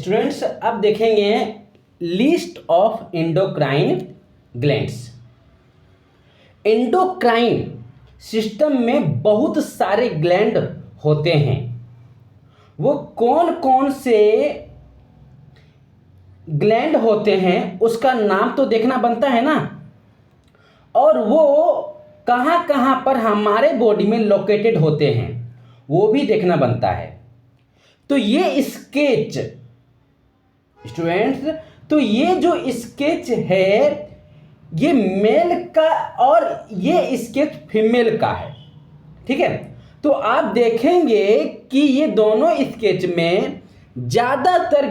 Students अब देखेंगे list of endocrine glands. Endocrine system में बहुत सारे ग्लैंड होते हैं। वो कौन कौन से ग्लैंड होते हैं उसका नाम तो देखना बनता है ना, और वो कहाँ कहाँ पर हमारे बॉडी में लोकेटेड होते हैं वो भी देखना बनता है। तो ये स्केच स्टूडेंट्स, तो ये जो स्केच है ये मेल का और ये स्केच फीमेल का है, ठीक है। तो आप देखेंगे कि ये दोनों स्केच में ज़्यादातर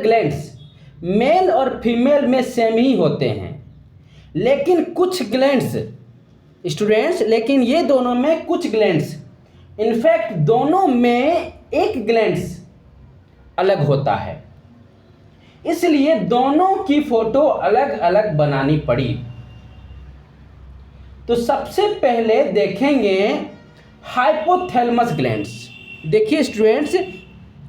ग्लैंड्स मेल और फीमेल में सेम ही होते हैं, लेकिन कुछ ग्लैंड्स स्टूडेंट्स, लेकिन ये दोनों में कुछ ग्लैंड्स, इनफैक्ट दोनों में एक ग्लैंड्स अलग होता है, इसलिए दोनों की फोटो अलग अलग बनानी पड़ी। तो सबसे पहले देखेंगे हाइपोथैलेमस ग्लैंड्स। देखिए स्टूडेंट्स,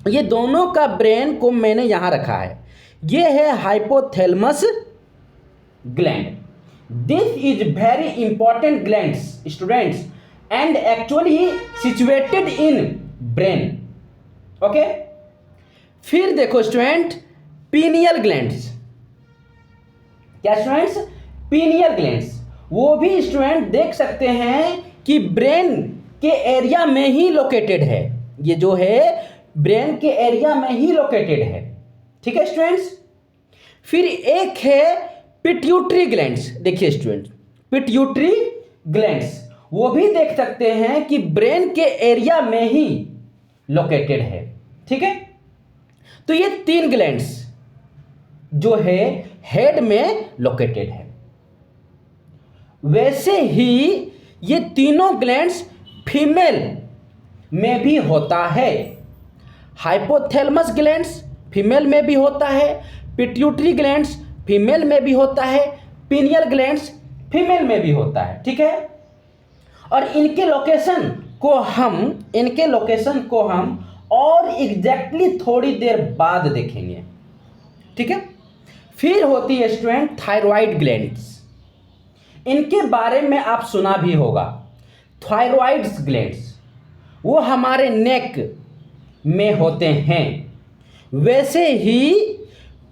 ये दोनों का ब्रेन को मैंने यहाँ रखा है। ये है hypothalamus gland. This is very important glands students and actually situated in brain, okay. फिर देखो स्टूडेंट पीनियल ग्लैंड्स। क्या स्टूडेंट्स? पीनियल ग्लैंड्स, वो भी स्टूडेंट देख सकते हैं कि ब्रेन के एरिया में ही लोकेटेड है। ये जो है ब्रेन के एरिया में ही लोकेटेड है, ठीक है स्टूडेंट्स। फिर एक है पिट्यूटरी ग्लैंड्स। देखिए स्टूडेंट, पिट्यूटरी ग्लैंड्स वो भी देख सकते हैं कि ब्रेन के एरिया में ही लोकेटेड है, ठीक है। तो ये तीन ग्लैंड्स जो है हेड में लोकेटेड है। वैसे ही ये तीनों ग्लैंड्स फीमेल में भी होता है। हाइपोथैलेमस ग्लैंड्स फीमेल में भी होता है, पिट्यूटरी ग्लैंड्स फीमेल में भी होता है, पीनियल ग्लैंड्स फीमेल में भी होता है, ठीक है। और इनके लोकेशन को हम और एग्जैक्टली थोड़ी देर बाद देखेंगे, ठीक है। फिर होती है स्टूडेंट थायराइड ग्लैंड्स। इनके बारे में आप सुना भी होगा। थायराइड ग्लैंड्स वो हमारे नेक में होते हैं। वैसे ही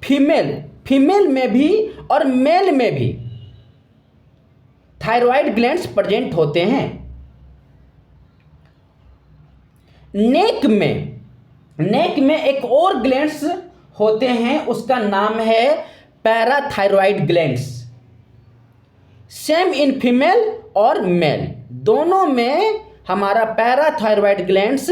फीमेल में भी और मेल में भी थायराइड ग्लैंड्स प्रेजेंट होते हैं। नेक में एक और ग्लैंड्स होते हैं, उसका नाम है parathyroid glands. Same in female और मेल, दोनों में हमारा पैराथायरॉइड ग्लैंड्स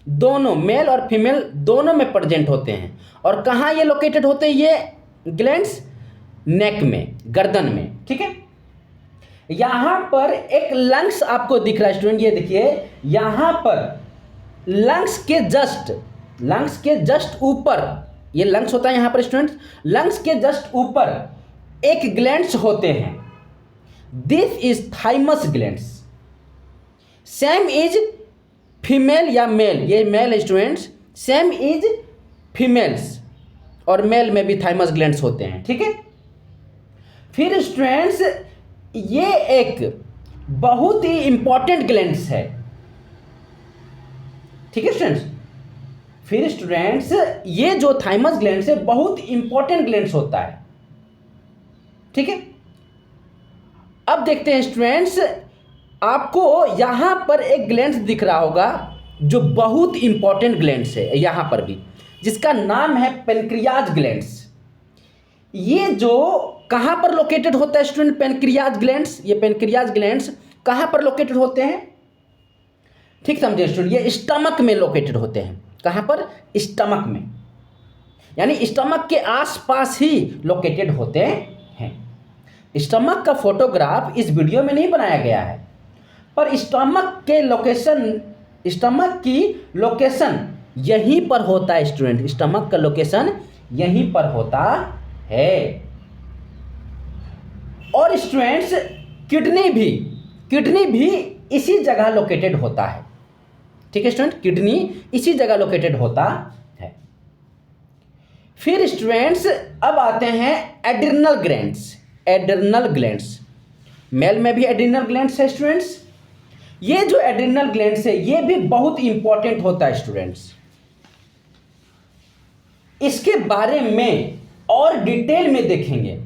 दोनों मेल और फीमेल दोनों में प्रेजेंट होते हैं। और कहाँ ये लोकेटेड होते हैं ये ग्लैंड्स? नेक में, गर्दन में, ठीक है। यहाँ पर एक लंग्स आपको दिख रहा है स्टूडेंट, ये देखिए यहाँ पर लंग्स के जस्ट ऊपर, ये लंग्स होता है यहाँ पर स्टूडेंट्स, लंग्स के जस्ट ऊपर एक ग्लैंड्स होते हैं। This is thymus glands. Same is female या मेल, ये male students, same is females और मेल में भी थाइमस ग्लैंड्स होते हैं, ठीक है। फिर स्टूडेंट्स ये एक बहुत ही इंपॉर्टेंट ग्लैंड्स है, ठीक है स्टूडेंट्स। फिर स्टूडेंट्स ये जो थाइमस ग्लैंड्स है बहुत इंपॉर्टेंट ग्लैंड्स होता है, ठीक है। अब देखते हैं स्टूडेंट्स, आपको यहां पर एक ग्लैंड्स दिख रहा होगा जो बहुत इंपॉर्टेंट ग्लैंड्स है यहां पर भी, जिसका नाम है पेनक्रियाज ग्लैंड्स। ये जो कहां पर लोकेटेड होता है स्टूडेंट? Pancreas glands. ये पेनक्रियाज ग्लैंड्स कहां पर लोकेटेड होते हैं? ठीक समझे स्टूडेंट, ये स्टमक में लोकेटेड होते हैं। कहां पर? स्टमक में, यानी स्टमक के आसपास ही लोकेटेड होते हैं। स्टमक का फोटोग्राफ इस वीडियो में नहीं बनाया गया है, पर स्टमक की लोकेशन यहीं पर होता है स्टूडेंट। स्टमक का लोकेशन यहीं पर होता है। और स्टूडेंट्स किडनी भी इसी जगह लोकेटेड होता है। ठीक है स्टूडेंट, किडनी इसी जगह लोकेटेड होता है। फिर स्टूडेंट्स अब आते हैं adrenal glands. Adrenal glands, male में भी एड्रिनल ग्लैंड्स है स्टूडेंट्स। ये जो एड्रिनल ग्लैंड्स है ये भी बहुत इंपॉर्टेंट होता है स्टूडेंट्स। इसके बारे में और डिटेल में देखेंगे।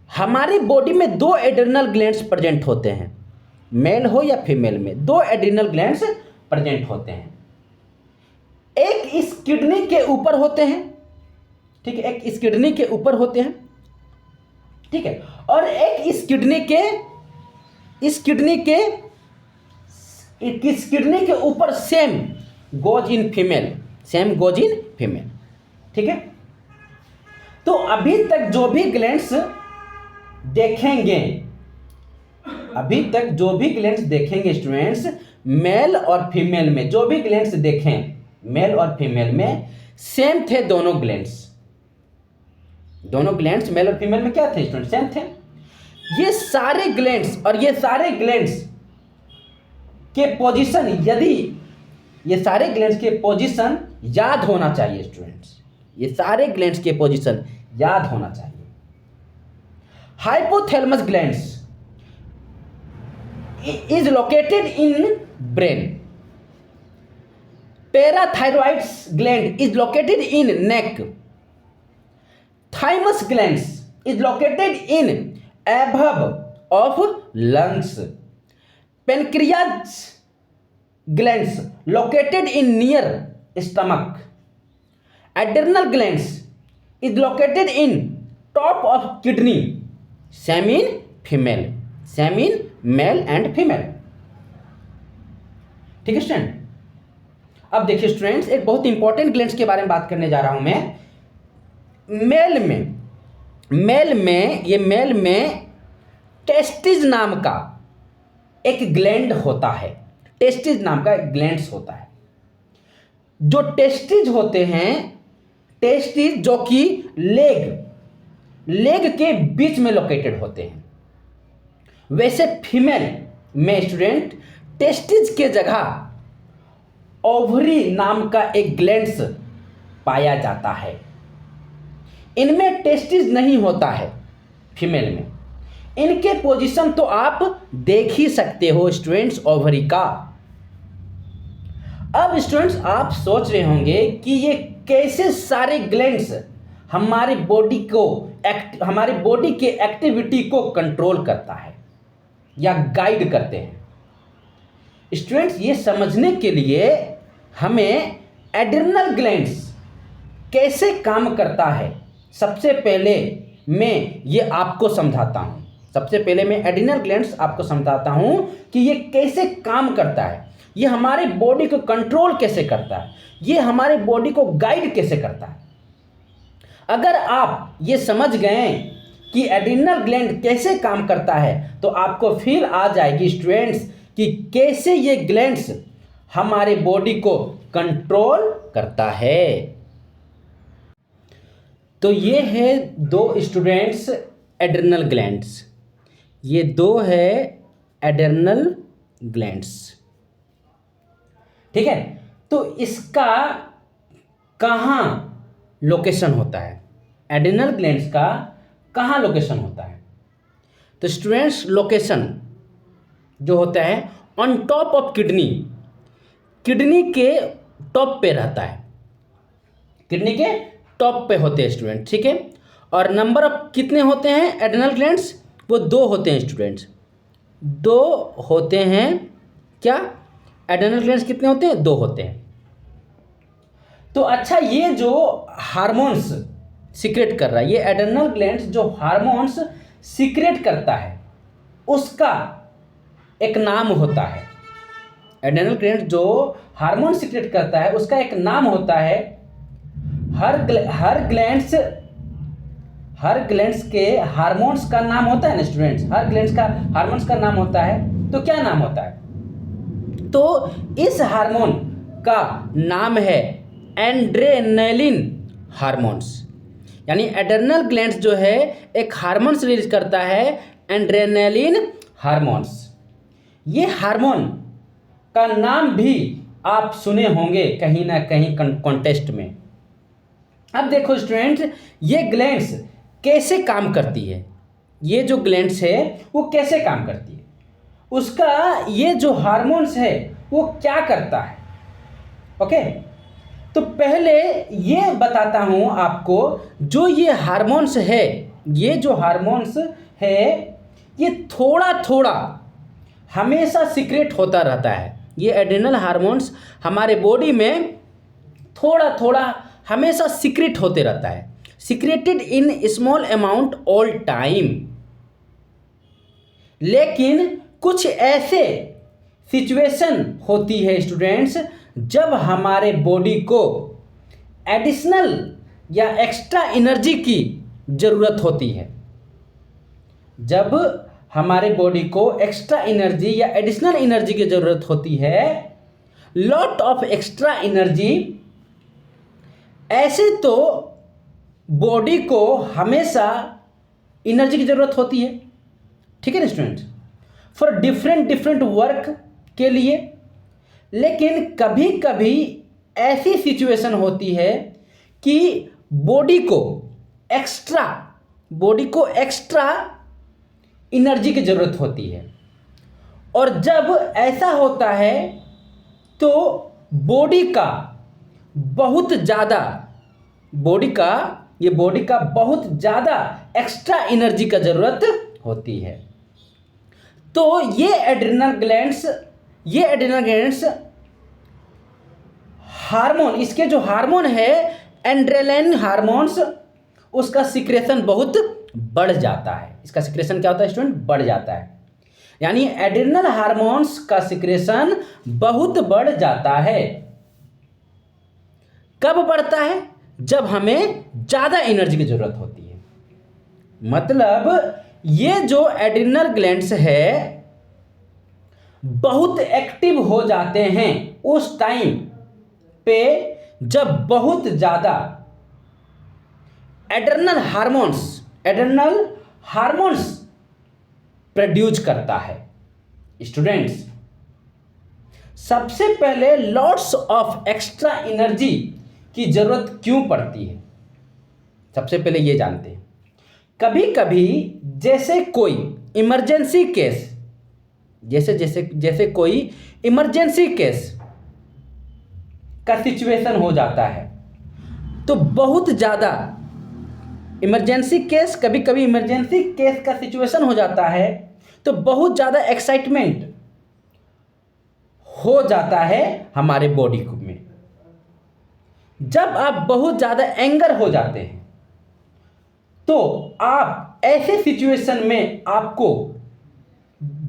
हमारी बॉडी में दो एड्रिनल ग्लैंड्स प्रेजेंट होते हैं, मेल हो या फीमेल में दो एड्रिनल ग्लैंड्स प्रेजेंट होते हैं। एक इस किडनी के ऊपर होते हैं, ठीक है, एक इस किडनी के ऊपर होते हैं, ठीक है, और एक इस किडनी के ऊपर सेम गोज इन फीमेल, ठीक है। तो अभी तक जो भी ग्लैंड्स देखेंगे स्टूडेंट्स, मेल और फीमेल में जो भी ग्लैंड्स देखें, मेल और फीमेल में सेम थे दोनों ग्लैंड्स मेल और फीमेल में क्या थे स्टूडेंट, सेम थे। ये सारे ग्लैंड्स के पोजीशन, यदि ये सारे ग्लैंड्स के पोजीशन याद होना चाहिए स्टूडेंट्स, ये सारे ग्लैंड्स के पोजीशन याद होना चाहिए। Hypothalamus glands is located in brain. Parathyroid gland is located in neck. Thymus glands is located in above of lungs. Pancreas glands located in near stomach. Adrenal glands is located in top of kidney. Same in female. Same in male and female, ठीक है student. अब देखिए students, एक बहुत important glands के बारे में बात करने जा रहा हूं मैं। मेल में टेस्टिस नाम का एक ग्लैंड होता है, टेस्टिस नाम का एक ग्लैंड्स होता है। जो टेस्टिस होते हैं, टेस्टिस जो कि लेग के बीच में लोकेटेड होते हैं। वैसे फीमेल में स्टूडेंट टेस्टिस के जगह ओवरी नाम का एक ग्लैंड्स पाया जाता है। इनमें टेस्टिस नहीं होता है फीमेल में। इनके पोजीशन तो आप देख ही सकते हो स्टूडेंट्स, ओवरी का। अब स्टूडेंट्स आप सोच रहे होंगे कि ये कैसे सारे ग्लैंड्स हमारी बॉडी के एक्टिविटी को कंट्रोल करता है या गाइड करते हैं। स्टूडेंट्स ये समझने के लिए हमें एड्रिनल ग्लैंड्स कैसे काम करता है, सबसे पहले मैं ये आपको समझाता हूँ। एड्रिनल ग्लैंड्स आपको समझाता हूँ कि ये कैसे काम करता है, ये हमारे बॉडी को कंट्रोल कैसे करता है, ये हमारे बॉडी को गाइड कैसे करता है। अगर आप ये समझ गए कि एड्रिनल ग्लैंड कैसे काम करता है तो आपको फील आ जाएगी स्टूडेंट्स कि कैसे ये ग्लैंड्स हमारे बॉडी को कंट्रोल करता है। तो ये है दो स्टूडेंट्स एड्रिनल ग्लैंड्स, ये दो है एड्रिनल ग्लैंड्स, ठीक है। तो इसका कहाँ लोकेशन होता है, एड्रिनल ग्लैंड्स का कहाँ लोकेशन होता है? तो स्टूडेंट्स लोकेशन जो होता है ऑन टॉप ऑफ किडनी के टॉप पे रहता है, किडनी के टॉप पे होते हैं स्टूडेंट, ठीक है। और नंबर ऑफ कितने होते हैं एड्रिनल ग्लैंड्स? वो दो होते हैं स्टूडेंट्स, दो होते हैं। क्या एड्रिनल ग्लैंड्स कितने होते हैं? दो होते हैं। तो अच्छा, ये जो हार्मोन्स सीक्रेट कर रहा है, ये एड्रिनल ग्लैंड्स जो हार्मोन्स सीक्रेट करता है उसका एक नाम होता है। एड्रिनल ग्लैंड जो हार्मोन सीक्रेट करता है उसका एक नाम होता है। हर ग्लैंड्स के हार्मोन्स का नाम होता है ना स्टूडेंट्स, हर ग्लैंड्स का हार्मोन्स का नाम होता है। तो क्या नाम होता है? तो इस हार्मोन का नाम है एड्रेनलिन हार्मोन्स। यानी एड्रिनल ग्लैंड्स जो है एक हार्मोन्स रिलीज करता है, एड्रेनलिन हार्मोन्स। ये हार्मोन का नाम भी आप सुने होंगे कहीं ना कहीं कॉन्टेस्ट में। अब देखो स्टूडेंट्स, ये ग्लैंड्स कैसे काम करती है, ये जो ग्लैंड्स है वो कैसे काम करती है, उसका ये जो हार्मोन्स है वो क्या करता है। ओके, तो पहले ये बताता हूँ आपको, जो ये हार्मोन्स है, ये जो हार्मोन्स है ये थोड़ा थोड़ा हमेशा सीक्रेट होता रहता है। ये एड्रेनल हार्मोन्स हमारे बॉडी में थोड़ा थोड़ा हमेशा सीक्रेट होते रहता है, secreted in small amount all time. लेकिन कुछ ऐसे सिचुएशन होती है स्टूडेंट्स, जब हमारे बॉडी को एडिशनल या एक्स्ट्रा एनर्जी की ज़रूरत होती है, जब हमारे बॉडी को एक्स्ट्रा एनर्जी या एडिशनल एनर्जी की ज़रूरत होती है, लॉट ऑफ एक्स्ट्रा एनर्जी। ऐसे तो बॉडी को हमेशा एनर्जी की ज़रूरत होती है, ठीक है ना स्टूडेंट्स, फॉर डिफरेंट वर्क के लिए। लेकिन कभी कभी ऐसी सिचुएशन होती है कि बॉडी को एक्स्ट्रा एनर्जी की ज़रूरत होती है, और जब ऐसा होता है तो बॉडी का बहुत ज़्यादा एक्स्ट्रा एनर्जी का ज़रूरत होती है। तो ये एड्रेनल ग्लैंड्स हार्मोन, इसके जो हार्मोन है एड्रेनलिन हार्मोन्स, उसका सिक्रेशन बहुत बढ़ जाता है। इसका सिक्रेशन क्या होता है स्टूडेंट? बढ़ जाता है, यानी एड्रेनल हार्मोन्स का सिक्रेशन बहुत बढ़ जाता है। कब बढ़ता है? जब हमें ज़्यादा एनर्जी की ज़रूरत होती है। मतलब ये जो एड्रेनल ग्लैंड्स है बहुत एक्टिव हो जाते हैं उस टाइम पे जब बहुत ज़्यादा एड्रेनल हार्मोन्स प्रोड्यूस करता है। स्टूडेंट्स, सबसे पहले लॉट्स ऑफ एक्स्ट्रा एनर्जी की ज़रूरत क्यों पड़ती है, सबसे पहले ये जानते हैं। कभी कभी जैसे कोई इमरजेंसी केस, जैसे कोई इमरजेंसी केस का सिचुएशन हो जाता है, तो बहुत ज़्यादा इमरजेंसी केस का सिचुएशन हो जाता है, तो बहुत ज़्यादा एक्साइटमेंट हो जाता है हमारे बॉडी में। जब आप बहुत ज़्यादा एंगर हो जाते हैं, तो आप ऐसे सिचुएशन में आपको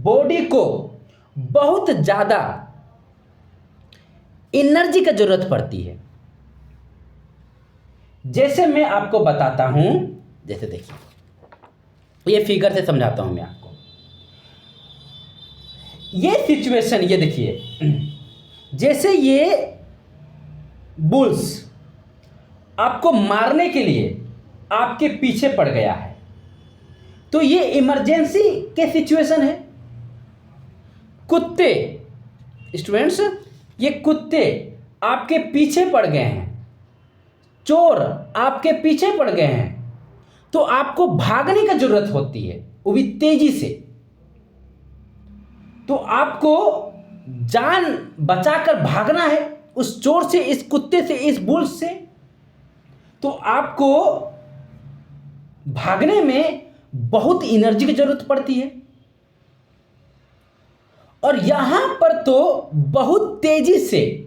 बॉडी को बहुत ज़्यादा एनर्जी की ज़रूरत पड़ती है। जैसे मैं आपको बताता हूं, जैसे देखिए, ये फिगर से समझाता हूं मैं आपको। ये सिचुएशन, ये देखिए, जैसे ये बुल्स आपको मारने के लिए आपके पीछे पड़ गया है, तो ये इमरजेंसी के सिचुएशन है। कुत्ते, स्टूडेंट्स, ये कुत्ते आपके पीछे पड़ गए हैं, चोर आपके पीछे पड़ गए हैं, तो आपको भागने की जरूरत होती है, वो भी तेजी से। तो आपको जान बचाकर भागना है उस चोर से, इस कुत्ते से, इस बुल्स से। तो आपको भागने में बहुत एनर्जी की जरूरत पड़ती है, और यहां पर तो बहुत तेजी से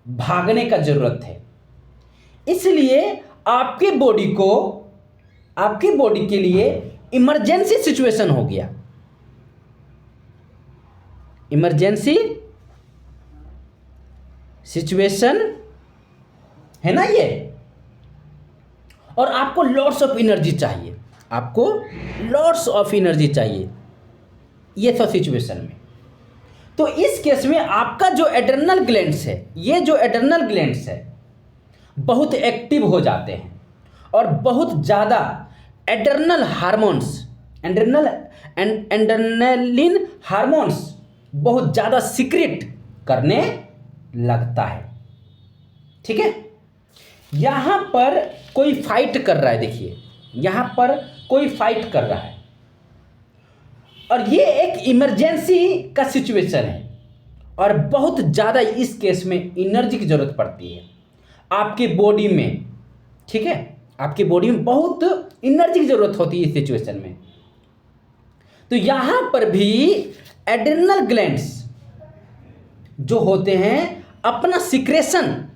भागने का जरूरत है। इसलिए आपके बॉडी के लिए इमरजेंसी सिचुएशन हो गया, इमरजेंसी सिचुएशन है ना ये, और आपको लॉट्स ऑफ एनर्जी चाहिए, ये सब सिचुएशन में। तो इस केस में आपका जो एड्रेनल ग्लैंड्स है, ये जो एड्रेनल ग्लैंड्स है बहुत एक्टिव हो जाते हैं, और बहुत ज़्यादा एड्रेनल हार्मोन्स, एड्रेनलिन हार्मोन्स बहुत ज़्यादा सीक्रेट करने लगता है। ठीक है, यहां पर कोई फाइट कर रहा है, देखिए यहां पर कोई फाइट कर रहा है और ये एक इमरजेंसी का सिचुएशन है और बहुत ज़्यादा इस केस में एनर्जी की ज़रूरत पड़ती है आपके बॉडी में। ठीक है, आपकी बॉडी में बहुत एनर्जी की ज़रूरत होती है इस सिचुएशन में। तो यहाँ पर भी एड्रेनल ग्लैंड्स जो होते हैं अपना सिक्रेशन,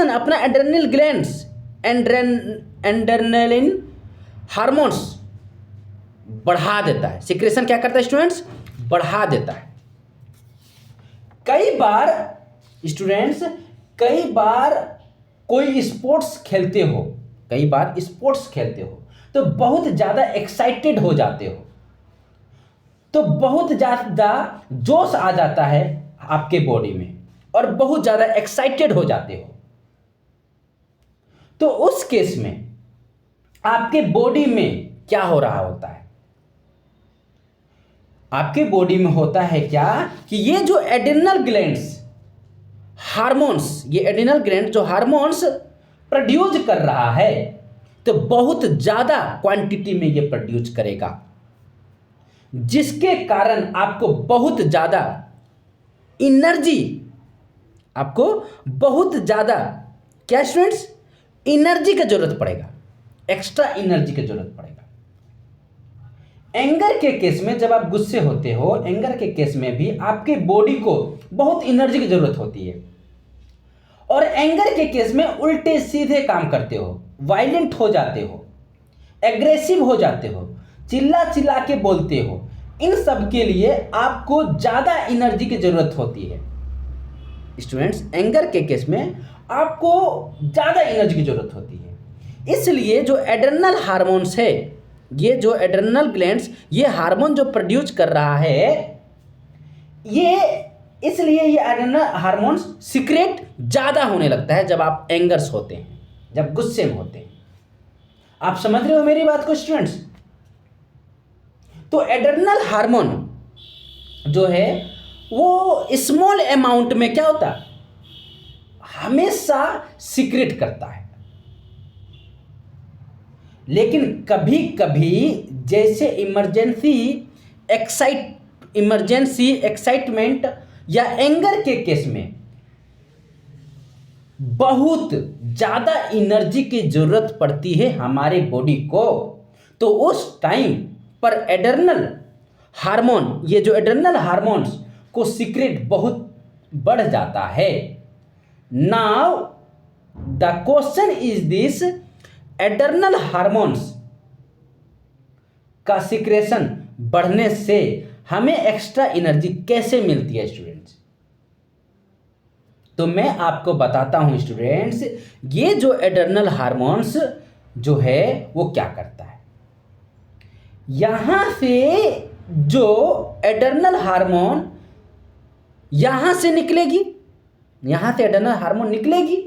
अपना एड्रेनल ग्लैंड्स एड्रेनलिन हार्मोन्स बढ़ा देता है। सिक्रेशन क्या करता है स्टूडेंट्स? बढ़ा देता है। कई बार स्टूडेंट्स, कई बार कोई स्पोर्ट्स खेलते हो, तो बहुत ज़्यादा एक्साइटेड हो जाते हो, तो बहुत ज़्यादा जोश आ जाता है आपके बॉडी में और बहुत ज़्यादा एक्साइटेड हो जाते हो। तो उस केस में आपके बॉडी में क्या हो रहा होता है? आपके बॉडी में होता है क्या कि ये जो एड्रेनल ग्लैंड्स हार्मोन्स, ये एड्रेनल ग्लैंड जो हार्मोन्स प्रोड्यूस कर रहा है, तो बहुत ज़्यादा क्वांटिटी में ये प्रोड्यूस करेगा, जिसके कारण आपको बहुत ज़्यादा एनर्जी, आपको बहुत ज़्यादा क्या स्टूडेंट्स? एनर्जी की जरूरत पड़ेगा, एक्स्ट्रा एनर्जी की जरूरत पड़ेगा। एंगर के केस में जब आप गुस्से होते हो, एंगर के केस में भी आपके बॉडी को बहुत एनर्जी की जरूरत होती है और एंगर के केस में उल्टे सीधे काम करते हो, वायलेंट हो जाते हो, एग्रेसिव हो जाते हो, चिल्ला चिल्ला के बोलते हो। इन सब के लिए आपको ज़्यादा एनर्जी की जरूरत होती है स्टूडेंट्स। एंगर के केस में आपको ज़्यादा एनर्जी की जरूरत होती है। इसलिए जो एड्रेनल हार्मोन्स है, ये जो एड्रेनल ग्लैंड्स ये हार्मोन जो प्रोड्यूस कर रहा है, इसलिए ये एड्रेनल हार्मोन्स सीक्रेट ज़्यादा होने लगता है जब आप एंगर्स होते हैं, जब गुस्से में होते हैं। आप समझ रहे हो मेरी बात को स्टूडेंट्स? तो एड्रेनल हार्मोन जो है वो स्मॉल अमाउंट में क्या होता है? हमेशा सीक्रेट करता है, लेकिन कभी कभी जैसे इमरजेंसी एक्साइटमेंट या एंगर के केस में बहुत ज़्यादा एनर्जी की ज़रूरत पड़ती है हमारे बॉडी को, तो उस टाइम पर एड्रेनल हार्मोन, ये जो एड्रेनल हार्मोन्स को सीक्रेट बहुत बढ़ जाता है। Now the question is this, adrenal hormones का सीक्रेशन बढ़ने से हमें एक्स्ट्रा एनर्जी कैसे मिलती है स्टूडेंट्स? तो मैं आपको बताता हूं स्टूडेंट्स, ये जो एड्रेनल हार्मोन्स जो है वो क्या करता है। यहां से जो एड्रेनल हार्मोन यहां से निकलेगी, यहां से एड्रेनल हार्मोन निकलेगी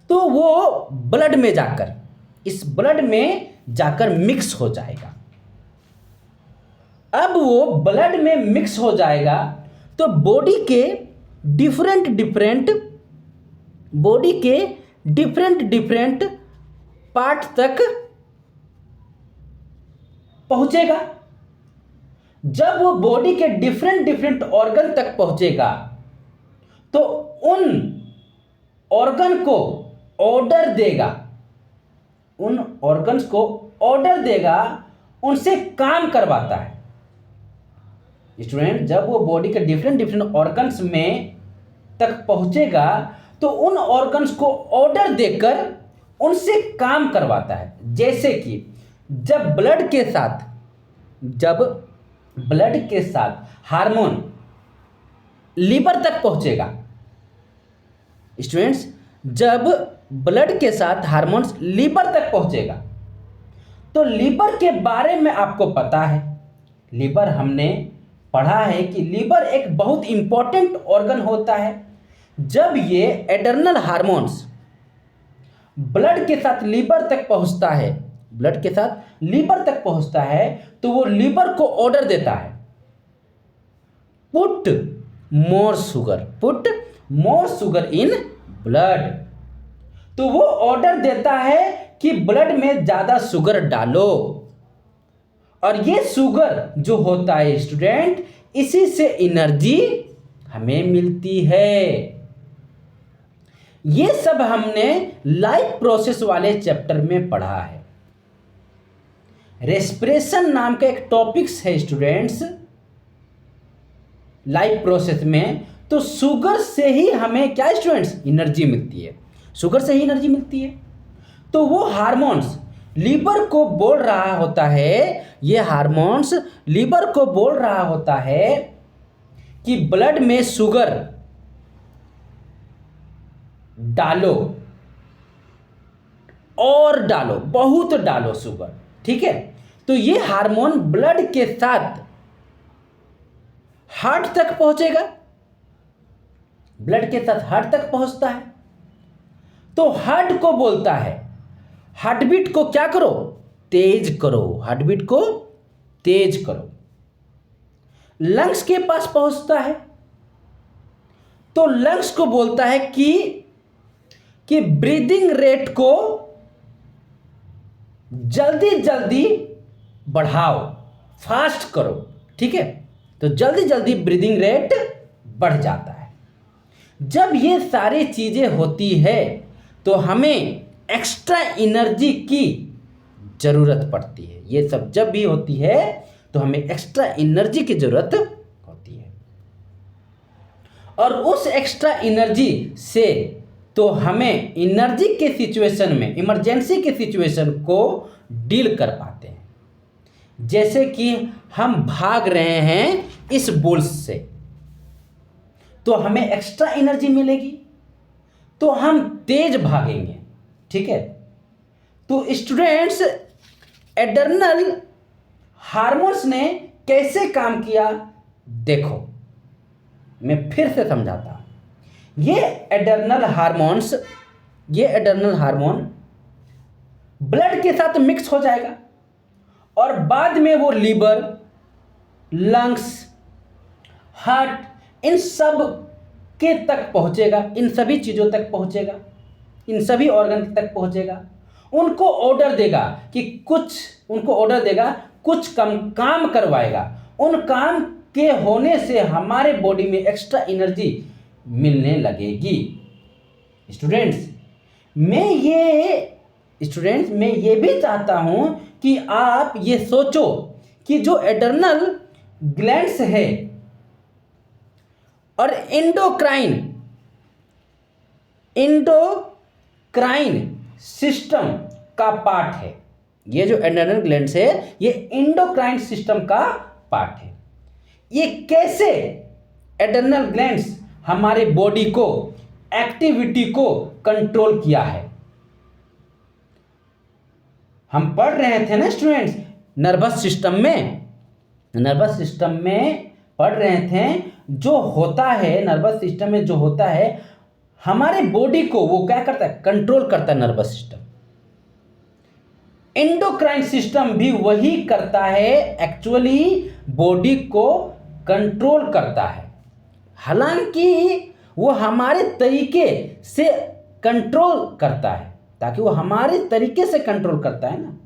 तो वो ब्लड में जाकर, इस ब्लड में जाकर मिक्स हो जाएगा। अब वो ब्लड में मिक्स हो जाएगा तो बॉडी के डिफरेंट पार्ट तक पहुंचेगा। जब वो बॉडी के डिफरेंट ऑर्गन तक पहुंचेगा तो उन ऑर्गन को ऑर्डर देगा, उन ऑर्गन्स को ऑर्डर देगा, उनसे काम करवाता है स्टूडेंट। जब वो बॉडी के डिफरेंट ऑर्गन्स में तक पहुंचेगा तो उन ऑर्गन्स को ऑर्डर देकर उनसे काम करवाता है। जैसे कि जब ब्लड के साथ हार्मोन लीवर तक पहुंचेगा स्टूडेंट्स, जब ब्लड के साथ हार्मोन्स लीवर तक पहुंचेगा तो लीवर के बारे में आपको पता है, लीवर हमने पढ़ा है कि लीवर एक बहुत इंपॉर्टेंट ऑर्गन होता है। जब ये एड्रेनल हार्मोन्स ब्लड के साथ लीवर तक पहुंचता है, ब्लड के साथ लीवर तक पहुंचता है तो वो लीवर को ऑर्डर देता है, put more sugar, put more sugar in blood. तो वो ऑर्डर देता है कि ब्लड में ज़्यादा शुगर डालो, और ये शुगर जो होता है स्टूडेंट, इसी से एनर्जी हमें मिलती है। ये सब हमने लाइफ प्रोसेस वाले चैप्टर में पढ़ा है। रेस्पिरेशन नाम का एक टॉपिक्स है स्टूडेंट्स लाइफ प्रोसेस में। तो शुगर से ही हमें क्या स्टूडेंट्स एनर्जी मिलती है, शुगर से ही एनर्जी मिलती है। तो वो हार्मोन्स लीवर को बोल रहा होता है, ये हार्मोन्स लीवर को बोल रहा होता है कि ब्लड में शुगर डालो, और डालो, बहुत डालो शुगर, ठीक है। तो ये हार्मोन ब्लड के साथ हार्ट तक पहुंचेगा, ब्लड के साथ हार्ट तक पहुंचता है। तो हार्ट को बोलता है, हार्टबीट को क्या करो, तेज करो, हार्टबीट को तेज करो। लंग्स के पास पहुंचता है, तो लंग्स को बोलता है कि ब्रीदिंग रेट को जल्दी जल्दी बढ़ाओ, फास्ट करो, ठीक है। तो जल्दी जल्दी ब्रीदिंग रेट बढ़ जाता है। जब ये सारी चीजें होती है तो हमें एक्स्ट्रा एनर्जी की जरूरत पड़ती है। ये सब जब भी होती है तो हमें एक्स्ट्रा एनर्जी की जरूरत होती है, और उस एक्स्ट्रा एनर्जी से तो हमें एनर्जी के सिचुएशन में, इमरजेंसी के सिचुएशन को डील कर पाते हैं। जैसे कि हम भाग रहे हैं इस बुल्स से, तो हमें एक्स्ट्रा एनर्जी मिलेगी, तो हम तेज भागेंगे, ठीक है। तो स्टूडेंट्स, एड्रेनल हार्मोन्स ने कैसे काम किया, देखो मैं फिर से समझाता हूं। ये एड्रेनल हार्मोन ब्लड के साथ मिक्स हो जाएगा, और बाद में वो लीवर, लंग्स, हार्ट, इन सब के तक पहुंचेगा, इन सभी चीज़ों तक पहुंचेगा, इन सभी ऑर्गन तक पहुंचेगा। उनको ऑर्डर देगा कुछ काम करवाएगा। उन काम के होने से हमारे बॉडी में एक्स्ट्रा एनर्जी मिलने लगेगी। स्टूडेंट्स, मैं ये भी चाहता हूं कि आप ये सोचो कि जो एड्रेनल ग्लैंड्स है और एंडोक्राइन सिस्टम का पार्ट है। ये जो एड्रेनल ग्लैंड्स है ये एंडोक्राइन सिस्टम का पार्ट है। ये कैसे एड्रेनल ग्लैंड्स हमारे बॉडी को, एक्टिविटी को कंट्रोल किया है। हम पढ़ रहे थे ना स्टूडेंट्स, नर्वस सिस्टम में पढ़ रहे थे, जो होता है नर्वस सिस्टम में, जो होता है हमारे बॉडी को वो क्या करता है, कंट्रोल करता है नर्वस सिस्टम। एंडोक्राइन सिस्टम भी वही करता है, एक्चुअली बॉडी को कंट्रोल करता है। हालांकि वो हमारे तरीके से कंट्रोल करता है, ताकि वो हमारे तरीके से कंट्रोल करता है ना।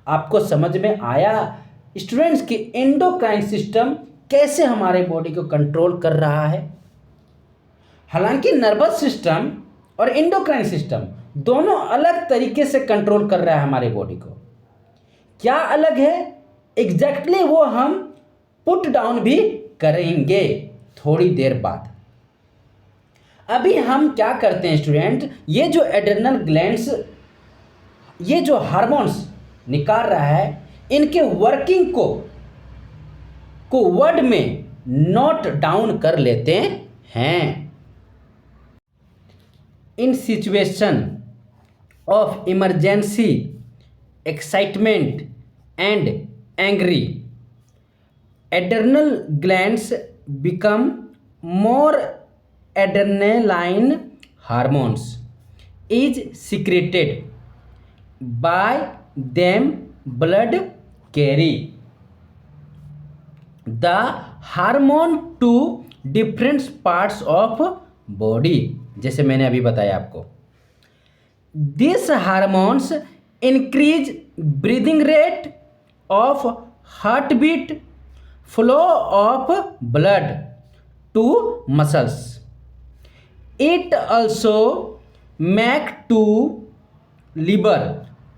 आपको समझ में आया स्टूडेंट्स कि एंडोक्राइन सिस्टम कैसे हमारे बॉडी को कंट्रोल कर रहा है। हालांकि नर्वस सिस्टम और एंडोक्राइन सिस्टम दोनों अलग तरीके से कंट्रोल कर रहा है हमारे बॉडी को। क्या अलग है एग्जैक्टली वो हम पुट डाउन भी करेंगे थोड़ी देर बाद। अभी हम क्या करते हैं स्टूडेंट, ये जो एड्रेनल ग्लैंड्स, ये जो हार्मोन्स निकाल रहा है, इनके वर्किंग को वर्ड में नोट डाउन कर लेते हैं। In situation of emergency, excitement and angry, adrenal glands become more adrenaline hormones is secreted by them. Blood carry the hormone to different parts of body, जैसे मैंने अभी बताया आपको। This hormones increase breathing rate of heart beat, flow of blood to muscles. It also make to liver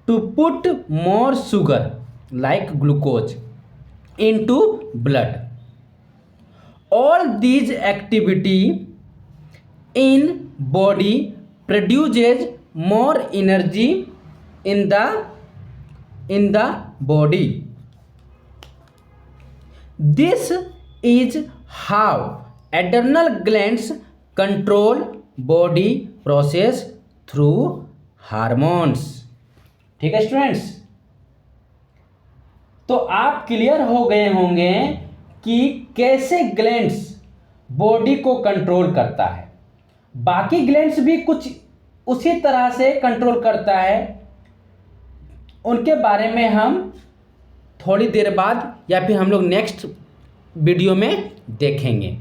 to put more sugar like glucose into blood. All these activity in body produces more energy in the body. This is how adrenal glands control body process through hormones. ठीक है students, तो आप clear हो गए होंगे कि कैसे glands body को कंट्रोल करता है। बाकी ग्लैंड्स भी कुछ उसी तरह से कंट्रोल करता है, उनके बारे में हम थोड़ी देर बाद या फिर हम लोग नेक्स्ट वीडियो में देखेंगे।